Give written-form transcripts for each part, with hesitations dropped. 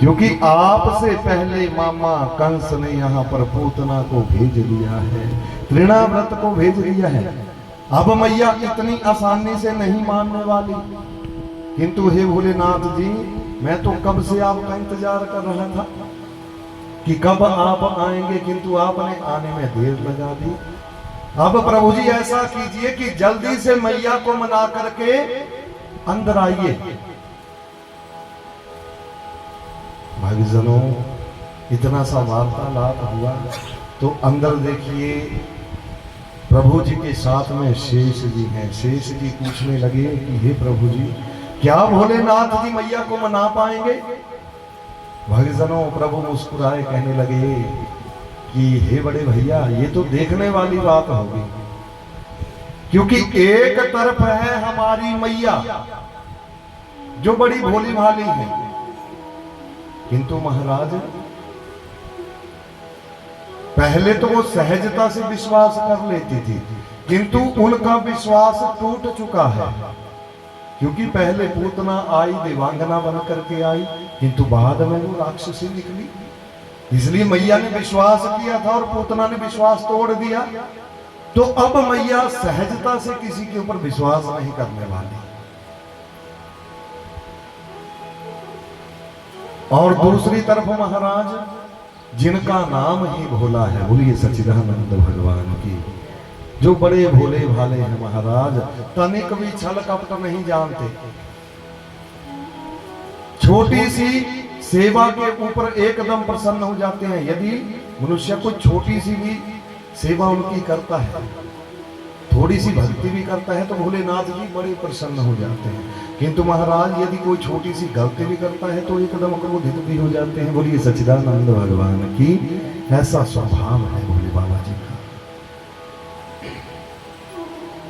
क्योंकि आपसे पहले मामा कंस ने यहाँ पर पूतना को भेज दिया है, तृणाव्रत को भेज दिया है। अब मैया इतनी आसानी से नहीं मानने वाली। किंतु हे भोलेनाथ जी, मैं तो कब से आपका इंतजार कर रहा था कि कब आप आएंगे, किंतु आपने आने में देर लगा दी। अब प्रभु जी ऐसा कीजिए कि जल्दी से मैया को मना करके अंदर आइए। भक्तजनों, इतना सा वार्तालाप हुआ तो अंदर देखिए प्रभु जी के साथ में शेष जी हैं। शेष जी पूछने लगे कि हे प्रभु जी, क्या भोलेनाथ जी मैया को मना पाएंगे? भक्तजनों, प्रभु मुस्कुराए, कहने लगे कि हे बड़े भैया, ये तो देखने वाली बात होगी, क्योंकि एक तरफ है हमारी मैया जो बड़ी भोली भाली है, किंतु महाराज पहले तो वो सहजता से विश्वास कर लेती थी, किंतु उनका विश्वास टूट चुका है। क्योंकि पहले पूतना आई, देवांगना बन करके आई, किंतु बाद में वो राक्षसी निकली। इसलिए मैया ने विश्वास किया था और पूतना ने विश्वास तोड़ दिया। तो अब मैया सहजता से किसी के ऊपर विश्वास नहीं करने वाली। और दूसरी तरफ महाराज, जिनका नाम ही भोला है, बोलिए सच्चिदानंद भगवान की, जो बड़े भोले भाले हैं महाराज, तनिक भी छल कपट नहीं जानते। छोटी सी सेवा के ऊपर एकदम प्रसन्न हो जाते हैं। यदि मनुष्य को छोटी सी भी सेवा उनकी करता है, थोड़ी सी भक्ति भी करता है, तो भोलेनाथ जी बड़े प्रसन्न हो जाते हैं। किंतु महाराज यदि कोई छोटी सी गलती भी करता है तो एकदम क्रोधित भी हो जाते हैं। बोलिए सच्चिदानंद भगवान की, ऐसा स्वभाव है भोले बाबा जी का।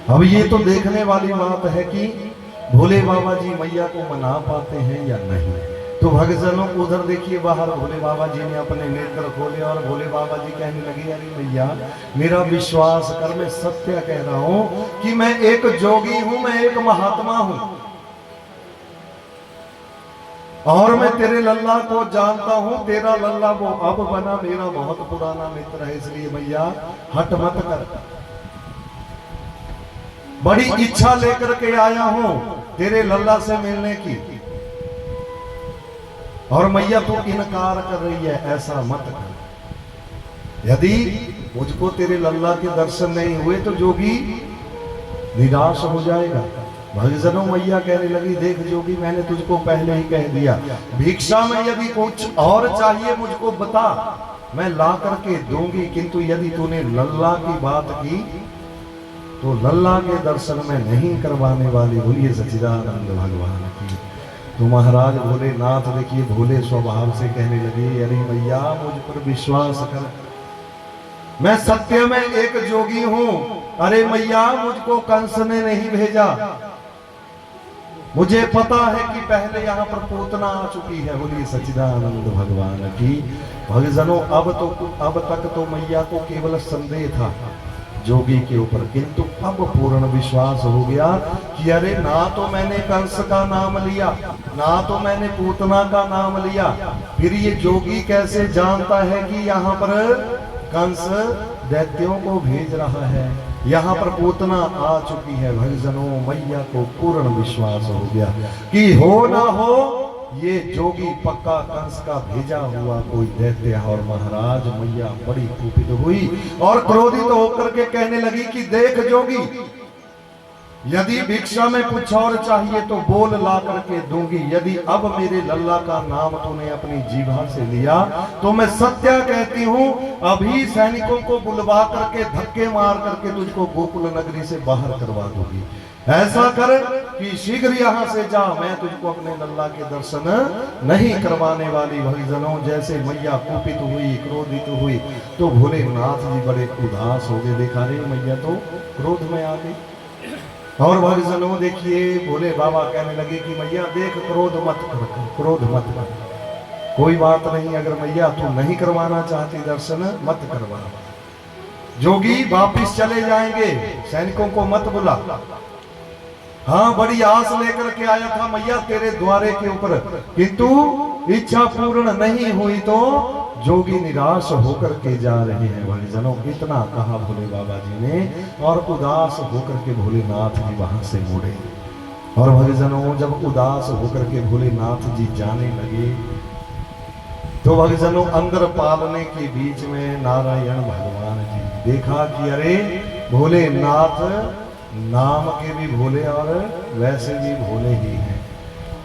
अब ये तो देखने वाली बात है कि भोले बाबा जी मैया को मना पाते हैं या नहीं। तो भक्तजनों, उधर देखिए बाहर भोले बाबा जी ने अपने नेत्र खोले और भोले बाबा जी कहने लगे, अरे मैया मेरा विश्वास कर, मैं सत्य कह रहा हूं कि मैं एक जोगी हूं, मैं एक महात्मा हूं, और मैं तेरे लल्ला को जानता हूं। तेरा लल्ला वो अब बना, मेरा बहुत पुराना मित्र है, इसलिए मैया हट मत कर। बड़ी इच्छा लेकर के आया हूं तेरे लल्ला से मिलने की, और मैया तो इनकार कर रही है, ऐसा मत कर। यदि मुझको तेरे लल्ला के दर्शन नहीं हुए तो जोगी निराश हो जाएगा। भक्तजनों, मैया कहने लगी, देख जोगी, मैंने तुझको पहले ही कह दिया, भिक्षा में यदि कुछ और चाहिए मुझको बता, मैं ला करके दूंगी, किंतु यदि तूने लल्ला की बात की तो लल्ला के दर्शन में नहीं करवाने वाली। बोलिए सच्चिदानंद भगवान की। तो महाराज भोलेनाथ देखिए भोले स्वभाव से कहने लगे, अरे मैया मुझ पर विश्वास कर, मैं सत्य में एक जोगी हूं। अरे मैया, मुझको कंस ने नहीं भेजा, मुझे पता है कि पहले यहाँ पर पूतना आ चुकी है। बोलिए सच्चिदानंद भगवान की। भक्तजनों, अब तक तो मैया को केवल संदेह था जोगी के ऊपर, किंतु अब पूर्ण विश्वास हो गया कि अरे ना तो मैंने कंस का नाम लिया, ना तो मैंने पूतना का नाम लिया, फिर ये जोगी कैसे जानता है कि यहाँ पर कंस दैत्यों को भेज रहा है, यहाँ पर पूतना आ चुकी है। भक्तजनों, मैया को पूर्ण विश्वास हो गया कि हो ना हो ये जोगी पक्का कंस का भेजा हुआ कोई दैत्य है। और महाराज मैया बड़ी कुपित हुई और क्रोधित होकर के कहने लगी कि देख जोगी, यदि भिक्षा में कुछ और चाहिए तो बोल ला करके दूंगी। यदि अब मेरे लल्ला का नाम तूने अपनी जीभा से लिया तो मैं सत्य कहती हूँ, अभी सैनिकों को बुलवा करके धक्के मार करके तुझको गोकुल नगरी से बाहर करवा दूंगी। ऐसा कर कि शीघ्र यहाँ से जा, मैं तुझको अपने लल्ला के दर्शन नहीं करवाने वाली। भक्तजनों, जैसे मैया कुपित हुई, क्रोधित हुई, तो भोलेनाथ जी बड़े उदास हो गए। देखा रे मैया तो क्रोध में आ गई। और भक्तजनों देखिए भोले बाबा कहने लगे कि मैया देख, क्रोध मत कर, क्रोध मत कर, कोई बात नहीं, अगर मैया तू नहीं करवाना चाहती दर्शन, मत करवा। जोगी वापिस चले जाएंगे, सैनिकों को मत बुला। हाँ, बड़ी आस लेकर के आया था मैया तेरे द्वारे के ऊपर, किंतु इच्छा पूर्ण नहीं हुई तो जोगी निराश होकर के जा रहे हैं। भक्तजनों, इतना कहा भोले बाबा जी ने और उदास होकर के भोलेनाथ जी वहां से मुड़े। और भक्तजनों, जब उदास होकर के भोलेनाथ जी जाने लगे तो भक्तजनों अंदर पालने के बीच में नारायण भगवान जी देखा कि अरे भोलेनाथ नाम के भी भोले और वैसे भी भोले ही हैं।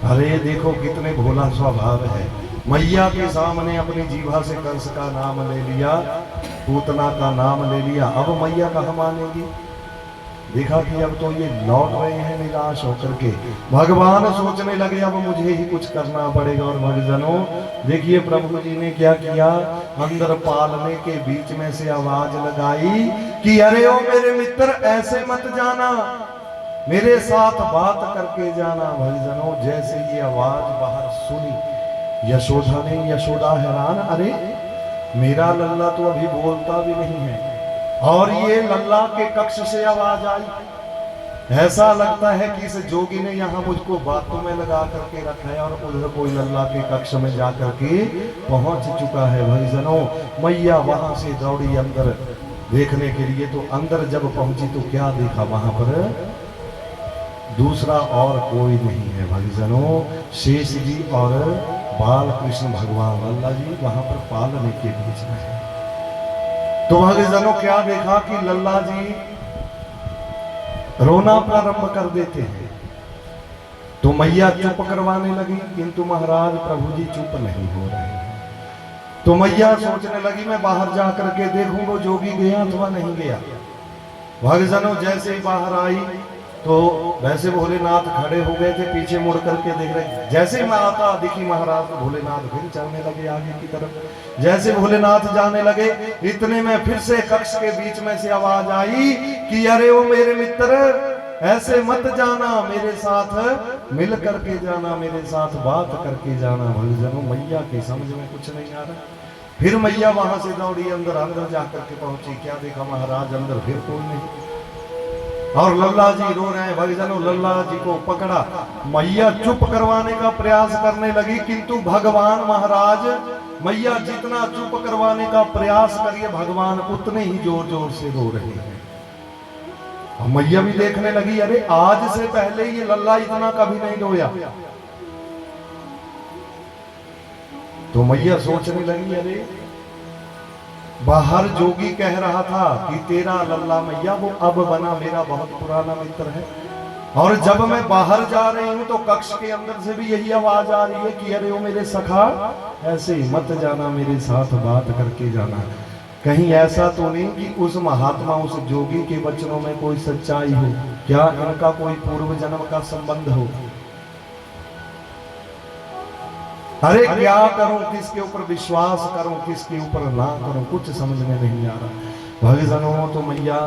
अरे देखो कितने भोला स्वभाव है। मैया के सामने अपनी जीभा से कंस का नाम ले लिया, पूतना का नाम ले लिया, अब मैया कहाँ मानेगी। देखा कि अब तो ये लौट रहे हैं निराश होकर के। भगवान सोचने लगे अब मुझे ही कुछ करना पड़ेगा। और भक्तजनों देखिए प्रभु जी ने क्या किया, अंदर पालने के बीच में से आवाज लगाई कि अरे ओ मेरे मित्र ऐसे मत जाना, मेरे साथ बात करके जाना। भक्तजनों जैसे ये आवाज बाहर सुनी यशोदा ने, यशोदा हैरान, अरे मेरा लल्ला तो अभी बोलता भी नहीं है और ये लल्ला के कक्ष से आवाज आई। ऐसा लगता है कि इस जोगी ने यहाँ मुझको बातों में लगा करके रखा है और उधर कोई लल्ला के कक्ष में जाकर के पहुंच चुका है। भक्तजनों मैया वहां से दौड़ी अंदर देखने के लिए। तो अंदर जब पहुंची तो क्या देखा, वहां पर दूसरा और कोई नहीं है। भक्तजनों शेष जी और बाल कृष्ण भगवान लल्ला जी वहां पर पालने के बीच में है। तो भक्तजनों क्या देखा कि लल्ला जी रोना प्रारंभ कर देते हैं। तो मैया चुप करवाने लगी, किंतु महाराज प्रभु जी चुप नहीं हो रहे हैं। तो मैया सोचने लगी मैं बाहर जाकर के देखूंगा जोगी गया अथवा नहीं गया। भक्तजनों जैसे ही बाहर आई तो वैसे भोलेनाथ खड़े हो गए थे, पीछे मुड़ करके देख रहे। जैसे ही माता दिखी महाराज तो भोलेनाथ फिर चलने लगे आगे की तरफ। जैसे भोलेनाथ जाने लगे इतने में फिर से कक्ष के बीच में से आवाज आई कि अरे ओ मेरे मित्र ऐसे मत जाना, मेरे साथ मिल करके जाना, मेरे साथ बात करके जाना। भक्तजनों मैया के समझ में कुछ नहीं आ रहा। फिर मैया वहां से दौड़ी अंदर जाकर के पहुंची। क्या देखा महाराज अंदर फिर कोई नहीं और लल्ला जी रो रहे हैं। भक्तजनों लल्ला जी को पकड़ा, मैया चुप करवाने का प्रयास करने लगी, किंतु भगवान महाराज मैया जितना चुप करवाने का प्रयास करिए भगवान उतने ही जोर जोर से रो रहे हैं। और मैया भी देखने लगी अरे आज से पहले ये लल्ला इतना कभी नहीं रोया। तो मैया सोचने लगी अरे बाहर जोगी कह रहा था कि तेरा लल्ला मैया वो अब बना मेरा बहुत पुराना मित्र है, और जब मैं बाहर जा रही हूं तो कक्ष के अंदर से भी यही आवाज आ रही है कि अरे वो मेरे सखा ऐसे मत जाना, मेरे साथ बात करके जाना। कहीं ऐसा तो नहीं कि उस महात्मा उस जोगी के वचनों में कोई सच्चाई हो, क्या इनका कोई पूर्व जन्म का संबंध हो। अरे क्या करूं, किसके ऊपर विश्वास करूं, किसके ऊपर ना करूं, कुछ समझ में नहीं आ रहा। भक्तजनों तो मैया